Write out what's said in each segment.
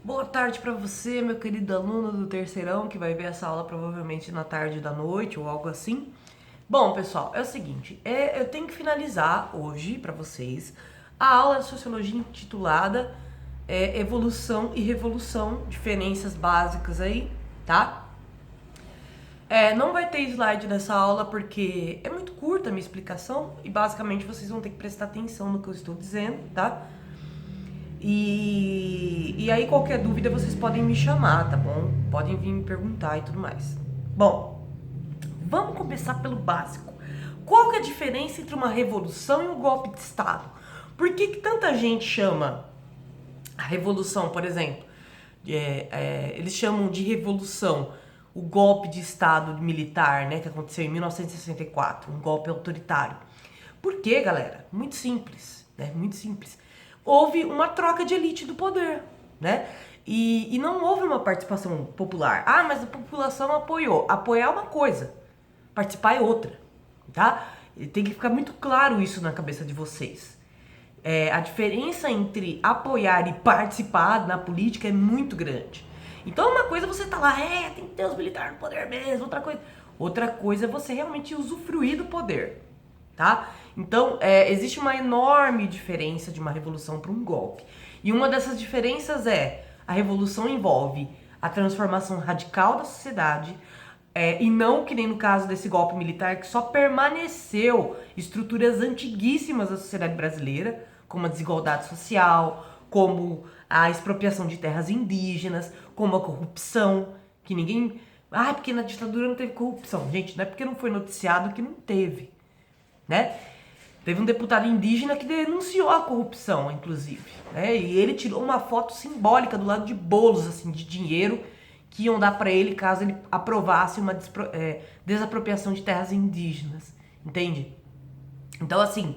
Boa tarde para você, meu querido aluno do terceirão, que vai ver essa aula provavelmente na tarde da noite ou algo assim. Bom, pessoal, é o seguinte, eu tenho que finalizar hoje para vocês a aula de Sociologia intitulada Evolução e Revolução, diferenças básicas aí, tá? Não vai ter slide nessa aula porque é muito curta a minha explicação e basicamente vocês vão ter que prestar atenção no que eu estou dizendo, tá? E aí qualquer dúvida vocês podem me chamar, tá bom? Podem vir me perguntar e tudo mais. Bom, vamos começar pelo básico. Qual que é a diferença entre uma revolução e um golpe de Estado? Por que tanta gente chama a revolução, por exemplo, eles chamam de revolução o golpe de Estado militar, né, que aconteceu em 1964, um golpe autoritário. Por quê, galera? Muito simples, né? Muito simples. Houve uma troca de elite do poder, né? E não houve uma participação popular. Ah, mas a população apoiou. Apoiar é uma coisa, participar é outra, tá? E tem que ficar muito claro isso na cabeça de vocês. A diferença entre apoiar e participar na política é muito grande. Então uma coisa é você tá lá, tem que ter os militares no poder mesmo, outra coisa é você realmente usufruir do poder, tá? Então, existe uma enorme diferença de uma revolução para um golpe. E uma dessas diferenças a revolução envolve a transformação radical da sociedade, e não que nem no caso desse golpe militar, que só permaneceu estruturas antiguíssimas da sociedade brasileira, como a desigualdade social, como a expropriação de terras indígenas, como a corrupção, que ninguém... Ah, porque na ditadura não teve corrupção. Gente, não é porque não foi noticiado que não teve, né? Teve um deputado indígena que denunciou a corrupção, inclusive, né? E ele tirou uma foto simbólica do lado de bolos, assim, de dinheiro que iam dar para ele caso ele aprovasse uma desapropriação de terras indígenas, entende? Então, assim,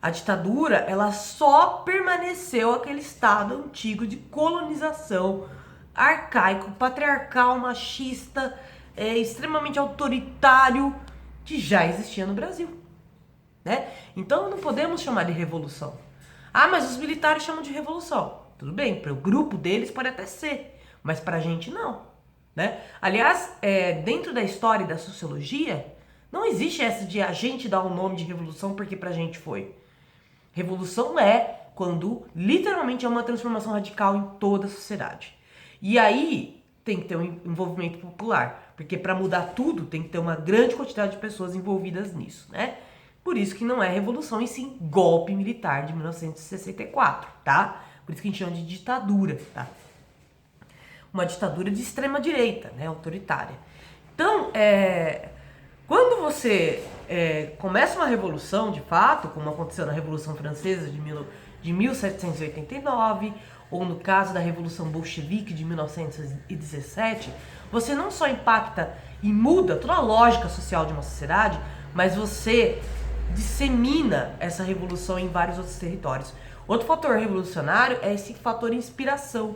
a ditadura, ela só permaneceu aquele estado antigo de colonização, arcaico, patriarcal, machista, extremamente autoritário, que já existia no Brasil, né? Então não podemos chamar de revolução. Ah, mas os militares chamam de revolução. Tudo bem, para o grupo deles pode até ser, mas para a gente não, né? Aliás, dentro da história e da sociologia, não existe essa de a gente dar o nome de revolução porque pra gente foi. Revolução é quando literalmente é uma transformação radical em toda a sociedade. E aí tem que ter um envolvimento popular, porque para mudar tudo tem que ter uma grande quantidade de pessoas envolvidas nisso, né? Por isso que não é revolução, e sim golpe militar de 1964, tá? Por isso que a gente chama de ditadura, tá? Uma ditadura de extrema direita, né? Autoritária. Então, quando você começa uma revolução, de fato, como aconteceu na Revolução Francesa de 1789, ou no caso da Revolução Bolchevique de 1917, você não só impacta e muda toda a lógica social de uma sociedade, mas você dissemina essa revolução em vários outros territórios. Outro fator revolucionário é esse fator inspiração.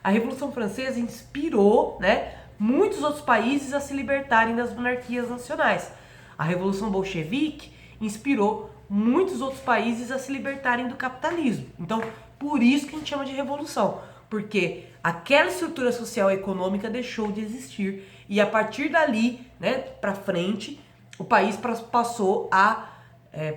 A Revolução Francesa inspirou, né, muitos outros países a se libertarem das monarquias nacionais. A Revolução Bolchevique inspirou muitos outros países a se libertarem do capitalismo. Então, por isso que a gente chama de revolução, porque aquela estrutura social e econômica deixou de existir e a partir dali, né, para frente, o país passou a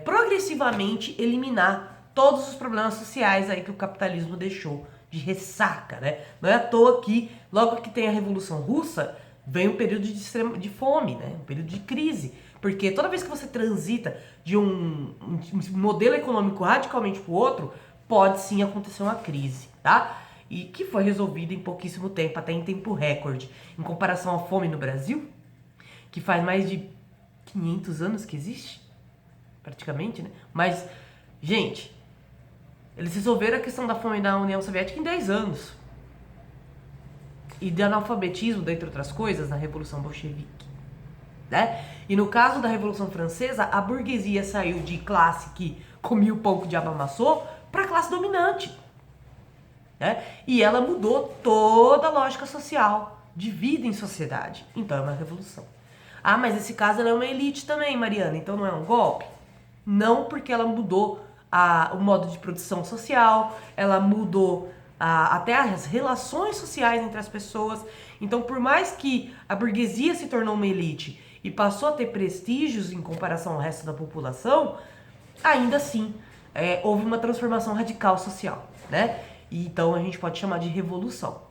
progressivamente eliminar todos os problemas sociais aí que o capitalismo deixou de ressaca, né? Não é à toa que logo que tem a Revolução Russa, vem um período de fome, né? Um período de crise. Porque toda vez que você transita de um modelo econômico radicalmente para o outro, pode sim acontecer uma crise, tá? E que foi resolvida em pouquíssimo tempo, até em tempo recorde. Em comparação à fome no Brasil, que faz mais de 500 anos que existe, praticamente, né? Mas, gente, eles resolveram a questão da fome na União Soviética em 10 anos. E de analfabetismo, dentre outras coisas, na Revolução Bolchevique, né? E no caso da Revolução Francesa, a burguesia saiu de classe que comia o pão que o diabo amassou para classe dominante, né? E ela mudou toda a lógica social de vida em sociedade. Então é uma revolução. Ah, mas nesse caso ela é uma elite também, Mariana, então não é um golpe? Não, porque ela mudou o modo de produção social, ela mudou até as relações sociais entre as pessoas. Então, por mais que a burguesia se tornou uma elite e passou a ter prestígios em comparação ao resto da população, ainda assim houve uma transformação radical social, né? E então a gente pode chamar de revolução.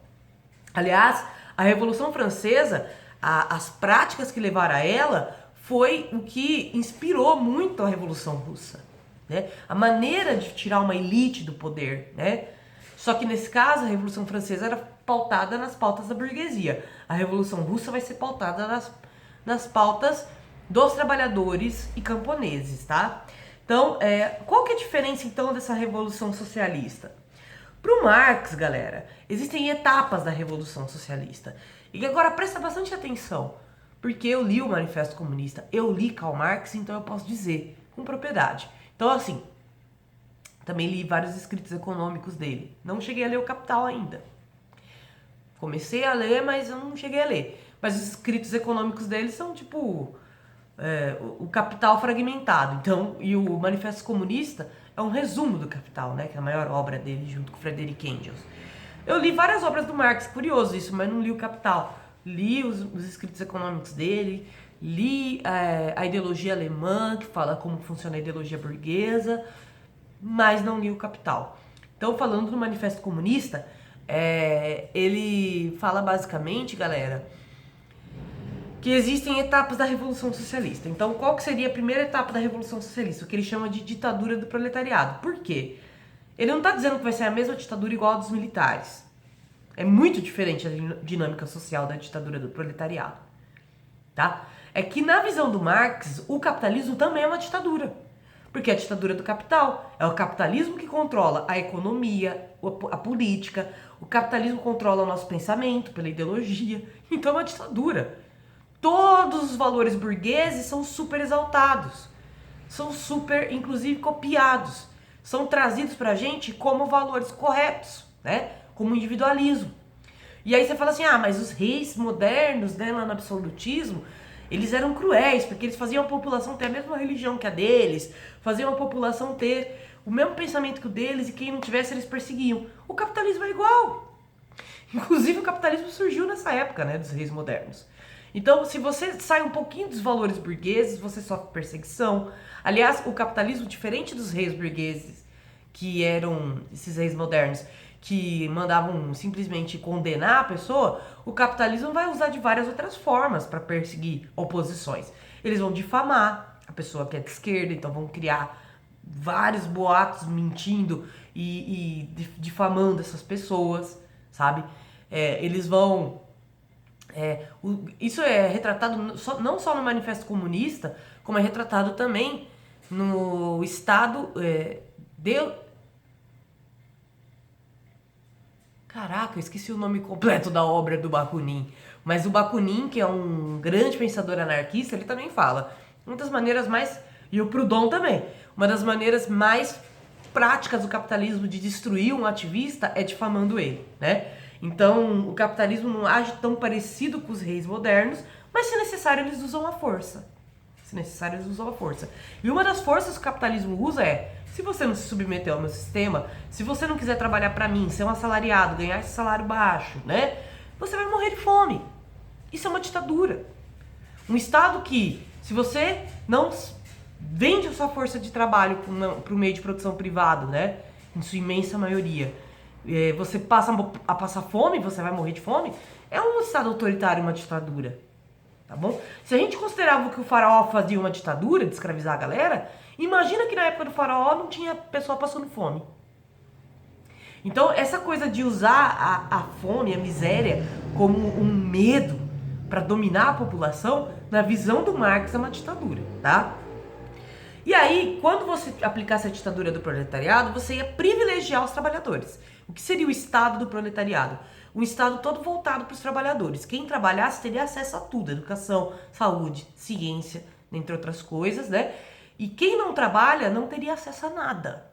Aliás, a Revolução Francesa, as práticas que levaram a ela foi o que inspirou muito a Revolução Russa, né? A maneira de tirar uma elite do poder, né? Só que nesse caso a Revolução Francesa era pautada nas pautas da burguesia. A Revolução Russa vai ser pautada nas pautas dos trabalhadores e camponeses, tá? Então, qual que é a diferença então dessa Revolução Socialista? Para o Marx, galera, existem etapas da Revolução Socialista. E agora presta bastante atenção, porque eu li o Manifesto Comunista, eu li Karl Marx, então eu posso dizer com propriedade. Então, assim, também li vários escritos econômicos dele. Não cheguei a ler o Capital ainda. Comecei a ler, mas eu não cheguei a ler. Mas os escritos econômicos dele são tipo o Capital fragmentado. Então, e o Manifesto Comunista é um resumo do Capital, né? Que é a maior obra dele, junto com Frederick Engels. Eu li várias obras do Marx, curioso isso, mas não li o Capital. Li os escritos econômicos dele, li a ideologia alemã, que fala como funciona a ideologia burguesa, mas não li o Capital. Então, falando do Manifesto Comunista, ele fala basicamente, galera, que existem etapas da Revolução Socialista. Então, qual que seria a primeira etapa da Revolução Socialista? O que ele chama de ditadura do proletariado. Por quê? Ele não está dizendo que vai ser a mesma ditadura igual a dos militares. É muito diferente a dinâmica social da ditadura do proletariado. Tá? É que na visão do Marx, o capitalismo também é uma ditadura. Porque é a ditadura do capital. É o capitalismo que controla a economia, a política. O capitalismo controla o nosso pensamento pela ideologia. Então é uma ditadura. Todos os valores burgueses são super exaltados. São super, inclusive, copiados. São trazidos pra gente como valores corretos, né? Como individualismo. E aí você fala assim, mas os reis modernos, né, lá no absolutismo, eles eram cruéis, porque eles faziam a população ter a mesma religião que a deles, faziam a população ter o mesmo pensamento que o deles, e quem não tivesse eles perseguiam. O capitalismo é igual. Inclusive o capitalismo surgiu nessa época, né, dos reis modernos. Então, se você sai um pouquinho dos valores burgueses, você sofre perseguição. Aliás, o capitalismo, diferente dos reis burgueses, que eram esses reis modernos, que mandavam simplesmente condenar a pessoa, o capitalismo vai usar de várias outras formas para perseguir oposições. Eles vão difamar a pessoa que é de esquerda, então vão criar vários boatos mentindo e difamando essas pessoas, sabe? Eles vão... isso é retratado não só no Manifesto Comunista, como é retratado também no Estado Caraca, eu esqueci o nome completo da obra do Bakunin. Mas o Bakunin, que é um grande pensador anarquista, ele também fala. Uma das maneiras mais... E o Proudhon também. Uma das maneiras mais práticas do capitalismo de destruir um ativista é difamando ele, né? Então, o capitalismo não age tão parecido com os reis modernos, mas se necessário eles usam a força. Se necessário eles usam a força. E uma das forças que o capitalismo usa se você não se submeter ao meu sistema, se você não quiser trabalhar pra mim, ser um assalariado, ganhar esse salário baixo, né? Você vai morrer de fome. Isso é uma ditadura. Um Estado que, se você não vende a sua força de trabalho para o meio de produção privado, né? Em sua imensa maioria, você passa a passar fome, você vai morrer de fome, é um Estado autoritário, uma ditadura. Tá bom? Se a gente considerava que o faraó fazia uma ditadura de escravizar a galera, imagina que na época do faraó não tinha pessoa passando fome. Então, essa coisa de usar a fome, a miséria, como um medo para dominar a população, na visão do Marx, é uma ditadura, tá? E aí, quando você aplicasse a ditadura do proletariado, você ia privilegiar os trabalhadores. O que seria o Estado do proletariado? Um Estado todo voltado para os trabalhadores. Quem trabalhasse teria acesso a tudo, educação, saúde, ciência, entre outras coisas, né? E quem não trabalha não teria acesso a nada.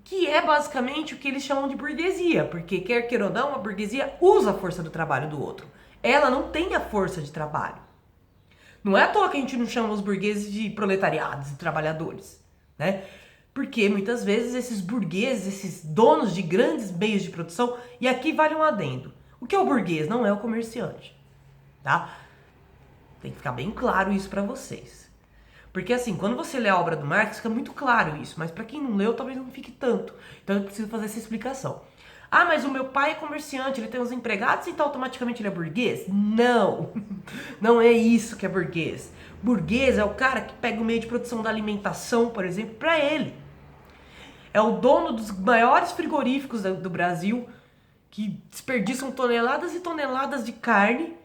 Que é basicamente o que eles chamam de burguesia, porque quer queira ou não, a burguesia usa a força do trabalho do outro. Ela não tem a força de trabalho. Não é à toa que a gente não chama os burgueses de proletariados e trabalhadores, né? Porque muitas vezes esses burgueses, esses donos de grandes meios de produção, e aqui vale um adendo. O que é o burguês? Não é o comerciante, tá? Tem que ficar bem claro isso pra vocês. Porque assim, quando você lê a obra do Marx, fica muito claro isso, mas pra quem não leu, talvez não fique tanto. Então eu preciso fazer essa explicação. Ah, mas o meu pai é comerciante, ele tem uns empregados, então automaticamente ele é burguês? Não, não é isso que é burguês. Burguês é o cara que pega o meio de produção da alimentação, por exemplo, pra ele. É o dono dos maiores frigoríficos do Brasil, que desperdiçam toneladas e toneladas de carne,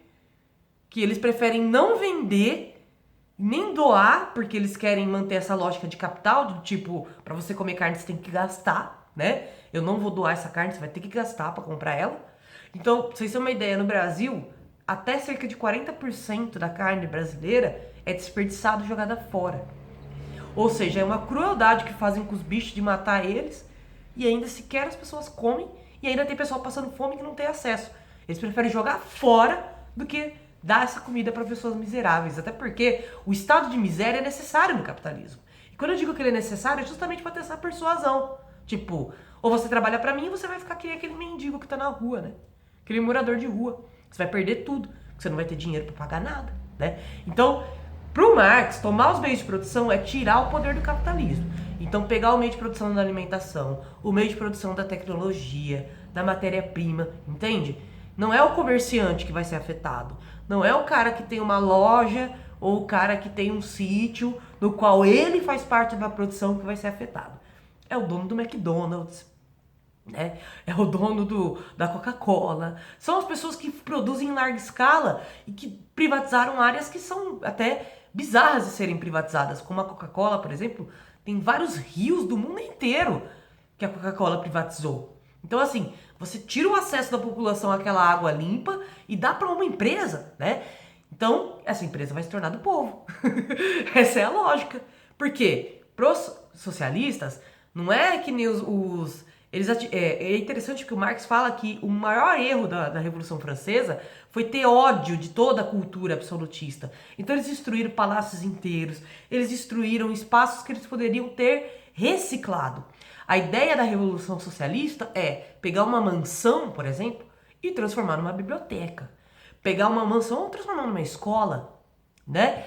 que eles preferem não vender, nem doar, porque eles querem manter essa lógica de capital, do tipo, pra você comer carne você tem que gastar, né? Eu não vou doar essa carne, você vai ter que gastar pra comprar ela. Então, pra vocês terem uma ideia, no Brasil, até cerca de 40% da carne brasileira é desperdiçada e jogada fora. Ou seja, é uma crueldade que fazem com os bichos de matar eles, e ainda sequer as pessoas comem, e ainda tem pessoal passando fome que não tem acesso. Eles preferem jogar fora do que dar essa comida para pessoas miseráveis. Até porque o estado de miséria é necessário no capitalismo. E quando eu digo que ele é necessário, é justamente para ter essa persuasão. Tipo, ou você trabalha para mim, ou você vai ficar que nem aquele mendigo que tá na rua, né? Aquele morador de rua. Você vai perder tudo, porque você não vai ter dinheiro para pagar nada, né? Então, pro Marx, tomar os meios de produção é tirar o poder do capitalismo. Então, pegar o meio de produção da alimentação, o meio de produção da tecnologia, da matéria-prima, entende? Não é o comerciante que vai ser afetado. Não é o cara que tem uma loja ou o cara que tem um sítio no qual ele faz parte da produção que vai ser afetado. É o dono do McDonald's, né? É o dono da Coca-Cola. São as pessoas que produzem em larga escala e que privatizaram áreas que são até bizarras de serem privatizadas. Como a Coca-Cola, por exemplo, tem vários rios do mundo inteiro que a Coca-Cola privatizou. Então, assim, você tira o acesso da população àquela água limpa e dá para uma empresa, né? Então, essa empresa vai se tornar do povo. Essa é a lógica. Por quê? Pros socialistas, não é que nem é interessante que o Marx fala que o maior erro da Revolução Francesa foi ter ódio de toda a cultura absolutista. Então eles destruíram palácios inteiros, eles destruíram espaços que eles poderiam ter reciclado. A ideia da Revolução Socialista é pegar uma mansão, por exemplo, e transformar numa biblioteca. Pegar uma mansão e transformar numa escola, né?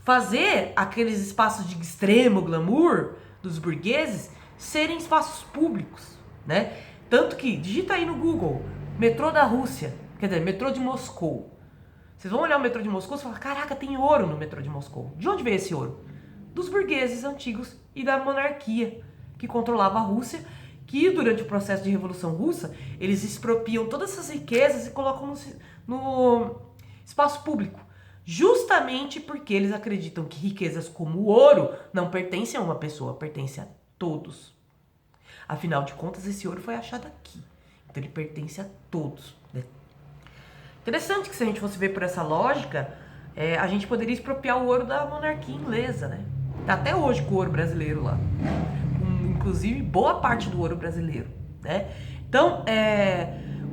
Fazer aqueles espaços de extremo glamour dos burgueses serem espaços públicos, né? Tanto que, digita aí no Google, metrô da Rússia, quer dizer, metrô de Moscou. Vocês vão olhar o metrô de Moscou e falar, caraca, tem ouro no metrô de Moscou. De onde veio esse ouro? Dos burgueses antigos e da monarquia que controlava a Rússia, que durante o processo de Revolução Russa, eles expropriam todas essas riquezas e colocam no espaço público. Justamente porque eles acreditam que riquezas como o ouro não pertencem a uma pessoa, pertencem a todos. Afinal de contas, esse ouro foi achado aqui. Então ele pertence a todos, né? Interessante que se a gente fosse ver por essa lógica, a gente poderia expropriar o ouro da monarquia inglesa, né? Tá até hoje com o ouro brasileiro lá. Inclusive, boa parte do ouro brasileiro, né? Então,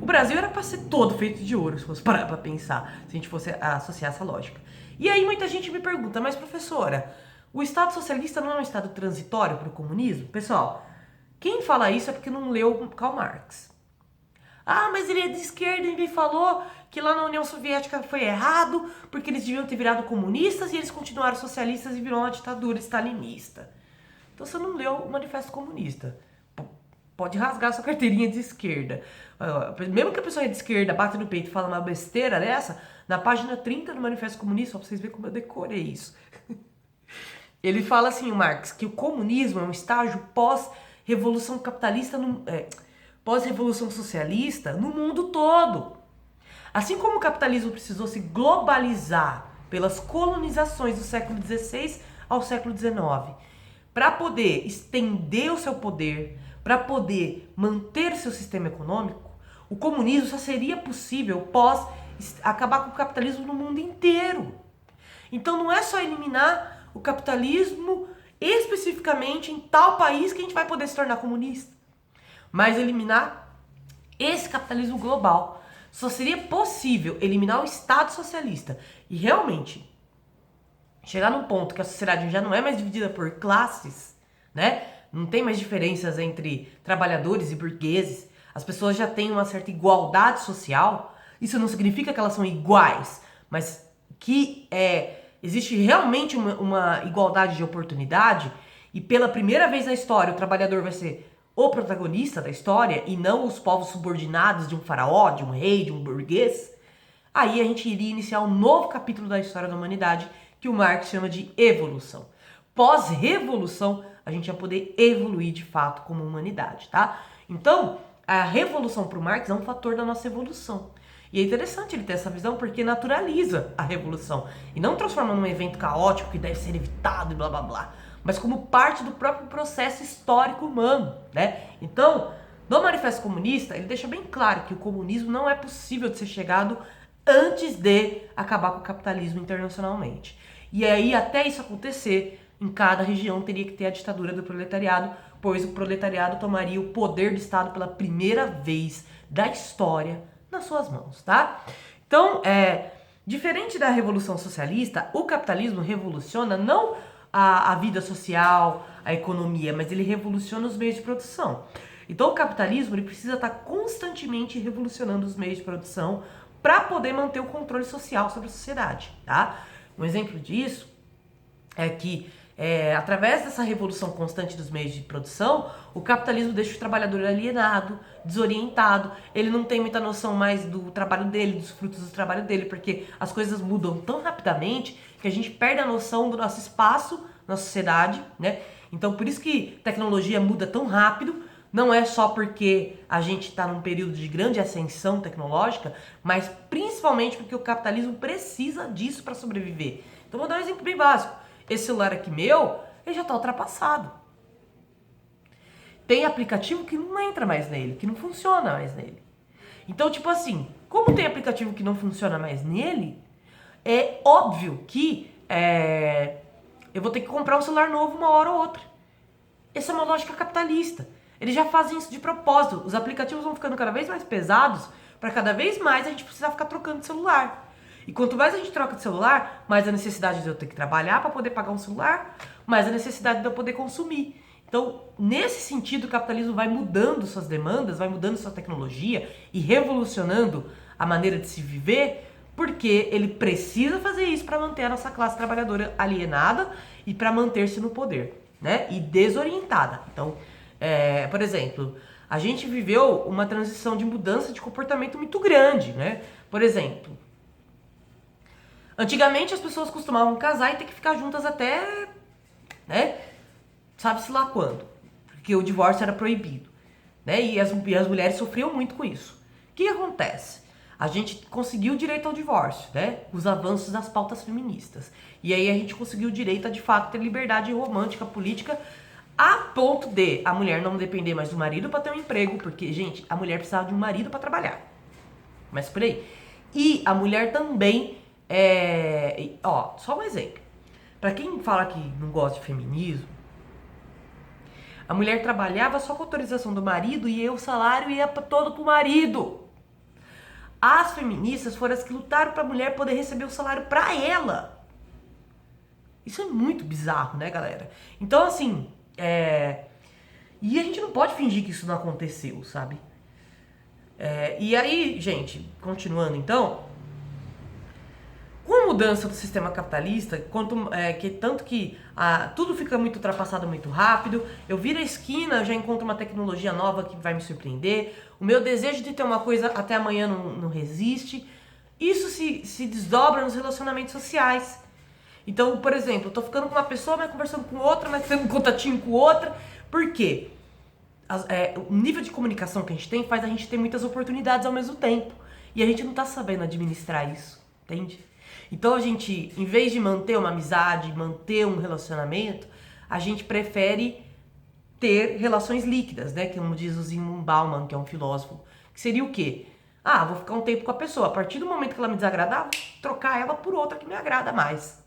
o Brasil era para ser todo feito de ouro, se fosse parar para pensar, se a gente fosse associar essa lógica. E aí muita gente me pergunta, mas professora, o Estado socialista não é um Estado transitório para o comunismo? Pessoal, quem fala isso é porque não leu Karl Marx. Ah, mas ele é de esquerda e me falou que lá na União Soviética foi errado, porque eles deviam ter virado comunistas e eles continuaram socialistas e virou uma ditadura stalinista. Então você não leu o Manifesto Comunista. Pode rasgar sua carteirinha de esquerda. Mesmo que a pessoa é de esquerda, bate no peito e fala uma besteira dessa, na página 30 do Manifesto Comunista, só pra vocês verem como eu decorei isso. Ele fala assim, o Marx, que o comunismo é um estágio pós-revolução capitalista, pós-revolução socialista no mundo todo. Assim como o capitalismo precisou se globalizar pelas colonizações do século XVI ao século XIX, para poder estender o seu poder, para poder manter seu sistema econômico, o comunismo só seria possível pós acabar com o capitalismo no mundo inteiro. Então não é só eliminar o capitalismo especificamente em tal país que a gente vai poder se tornar comunista, mas eliminar esse capitalismo global. Só seria possível eliminar o Estado socialista e realmente chegar num ponto que a sociedade já não é mais dividida por classes, né? Não tem mais diferenças entre trabalhadores e burgueses. As pessoas já têm uma certa igualdade social. Isso não significa que elas são iguais, mas que existe realmente uma igualdade de oportunidade, e pela primeira vez na história o trabalhador vai ser o protagonista da história e não os povos subordinados de um faraó, de um rei, de um burguês. Aí a gente iria iniciar um novo capítulo da história da humanidade que o Marx chama de evolução. Pós-revolução, a gente ia poder evoluir de fato como humanidade, tá? Então, a revolução para o Marx é um fator da nossa evolução. E é interessante ele ter essa visão porque naturaliza a revolução e não transforma num evento caótico que deve ser evitado e blá blá blá, mas como parte do próprio processo histórico humano, né? Então, no Manifesto Comunista, ele deixa bem claro que o comunismo não é possível de ser chegado antes de acabar com o capitalismo internacionalmente. E aí, até isso acontecer, em cada região teria que ter a ditadura do proletariado, pois o proletariado tomaria o poder do Estado pela primeira vez da história nas suas mãos, tá? Então, diferente da Revolução Socialista, o capitalismo revoluciona não a vida social, a economia, mas ele revoluciona os meios de produção. Então, o capitalismo ele precisa estar constantemente revolucionando os meios de produção para poder manter o controle social sobre a sociedade, tá? Um exemplo disso é que através dessa revolução constante dos meios de produção, o capitalismo deixa o trabalhador alienado, desorientado, ele não tem muita noção mais do trabalho dele, dos frutos do trabalho dele, porque as coisas mudam tão rapidamente que a gente perde a noção do nosso espaço na sociedade, né? Então por isso que tecnologia muda tão rápido, não é só porque a gente está num período de grande ascensão tecnológica, mas principalmente porque o capitalismo precisa disso para sobreviver. Então vou dar um exemplo bem básico. Esse celular aqui meu, ele já está ultrapassado. Tem aplicativo que não entra mais nele, que não funciona mais nele. Então, tipo assim, como tem aplicativo que não funciona mais nele, é óbvio que eu vou ter que comprar um celular novo uma hora ou outra. Essa é uma lógica capitalista. Eles já fazem isso de propósito. Os aplicativos vão ficando cada vez mais pesados para cada vez mais a gente precisar ficar trocando de celular. E quanto mais a gente troca de celular, mais a necessidade de eu ter que trabalhar para poder pagar um celular, mais a necessidade de eu poder consumir. Então, nesse sentido, o capitalismo vai mudando suas demandas, vai mudando sua tecnologia e revolucionando a maneira de se viver, porque ele precisa fazer isso para manter a nossa classe trabalhadora alienada e para manter-se no poder, né? E desorientada. Então, por exemplo, a gente viveu uma transição de mudança de comportamento muito grande, né? Por exemplo, antigamente as pessoas costumavam casar e ter que ficar juntas até, né, sabe-se lá quando, porque o divórcio era proibido, né, e as mulheres sofriam muito com isso. O que acontece? A gente conseguiu o direito ao divórcio, né, os avanços das pautas feministas, e aí a gente conseguiu o direito a, de fato, ter liberdade romântica, política, a ponto de a mulher não depender mais do marido para ter um emprego, porque, gente, a mulher precisava de um marido para trabalhar, mas por aí. E a mulher também só um exemplo. Pra quem fala que não gosta de feminismo, a mulher trabalhava só com autorização do marido e o salário ia todo pro marido. As feministas foram as que lutaram pra mulher poder receber o salário pra ela. Isso é muito bizarro, né, galera? Então, assim, e a gente não pode fingir que isso não aconteceu, sabe? E aí, gente, continuando então, com a mudança do sistema capitalista, tanto que tudo fica muito ultrapassado muito rápido, eu viro a esquina, eu já encontro uma tecnologia nova que vai me surpreender, o meu desejo de ter uma coisa até amanhã não resiste. Isso se desdobra nos relacionamentos sociais. Então, por exemplo, eu tô ficando com uma pessoa, mas conversando com outra, mas tendo um contatinho com outra. Por quê? O nível de comunicação que a gente tem faz a gente ter muitas oportunidades ao mesmo tempo. E a gente não tá sabendo administrar isso, entende? Então a gente, em vez de manter uma amizade, manter um relacionamento, a gente prefere ter relações líquidas, né? Como diz o Zygmunt Bauman, que é um filósofo. Que seria o quê? Vou ficar um tempo com a pessoa. A partir do momento que ela me desagradar, vou trocar ela por outra que me agrada mais.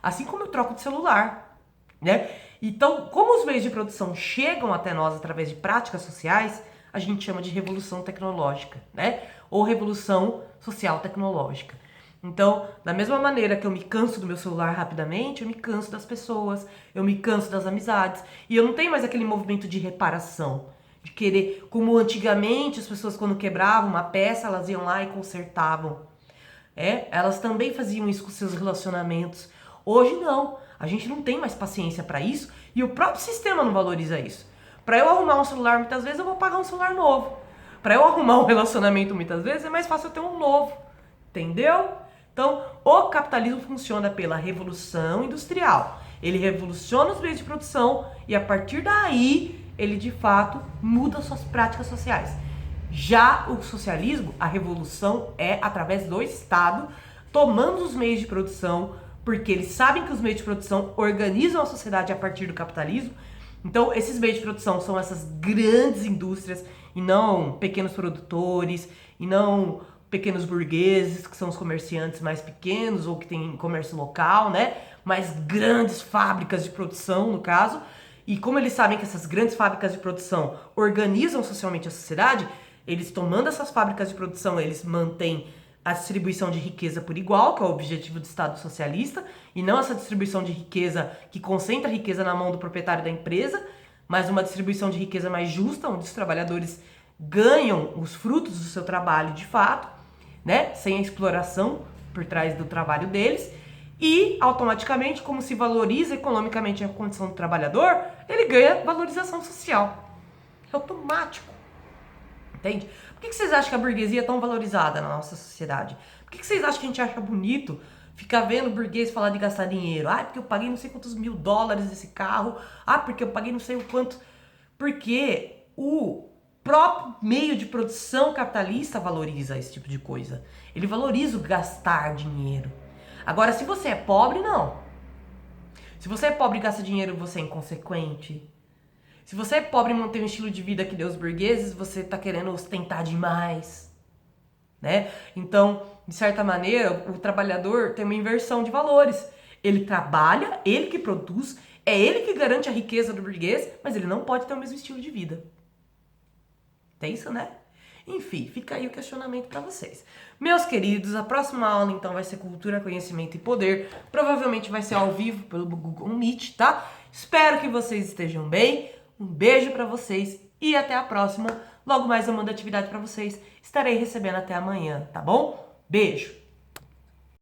Assim como eu troco de celular, né? Então, como os meios de produção chegam até nós através de práticas sociais, a gente chama de revolução tecnológica, né? Ou revolução social tecnológica. Então, da mesma maneira que eu me canso do meu celular rapidamente, eu me canso das pessoas, eu me canso das amizades. E eu não tenho mais aquele movimento de reparação, de querer, como antigamente as pessoas quando quebravam uma peça, elas iam lá e consertavam. Elas também faziam isso com seus relacionamentos. Hoje não, a gente não tem mais paciência para isso e o próprio sistema não valoriza isso. Para eu arrumar um celular muitas vezes eu vou pagar um celular novo. Para eu arrumar um relacionamento muitas vezes é mais fácil eu ter um novo. Entendeu? Então, o capitalismo funciona pela revolução industrial. Ele revoluciona os meios de produção e a partir daí ele de fato muda suas práticas sociais. Já o socialismo, a revolução é através do Estado tomando os meios de produção, porque eles sabem que os meios de produção organizam a sociedade a partir do capitalismo. Então, esses meios de produção são essas grandes indústrias e não pequenos produtores, e não pequenos burgueses, que são os comerciantes mais pequenos ou que têm comércio local, né? Mas grandes fábricas de produção, no caso. E como eles sabem que essas grandes fábricas de produção organizam socialmente a sociedade, eles tomando essas fábricas de produção, eles mantêm a distribuição de riqueza por igual, que é o objetivo do Estado socialista, e não essa distribuição de riqueza que concentra a riqueza na mão do proprietário da empresa, mas uma distribuição de riqueza mais justa, onde os trabalhadores ganham os frutos do seu trabalho de fato, né? Sem a exploração por trás do trabalho deles. E, automaticamente, como se valoriza economicamente a condição do trabalhador, ele ganha valorização social. É automático. Entende? Por que vocês acham que a burguesia é tão valorizada na nossa sociedade? Por que vocês acham que a gente acha bonito ficar vendo o burguês falar de gastar dinheiro? Ah, porque eu paguei não sei quantos $1000 nesse carro. Ah, porque eu paguei não sei o quanto. Porque o próprio meio de produção capitalista valoriza esse tipo de coisa. Ele valoriza o gastar dinheiro. Agora, se você é pobre, não. Se você é pobre e gasta dinheiro, você é inconsequente. Se você é pobre e mantém um estilo de vida que deu os burgueses, você tá querendo ostentar demais, né? Então, de certa maneira, o trabalhador tem uma inversão de valores. Ele trabalha, ele que produz, é ele que garante a riqueza do burguês, mas ele não pode ter o mesmo estilo de vida. Tem isso, né? Enfim, fica aí o questionamento para vocês. Meus queridos, a próxima aula então vai ser Cultura, Conhecimento e Poder. Provavelmente vai ser ao vivo pelo Google Meet, tá? Espero que vocês estejam bem. Um beijo para vocês e até a próxima. Logo mais eu mando atividade para vocês. Estarei recebendo até amanhã, tá bom? Beijo!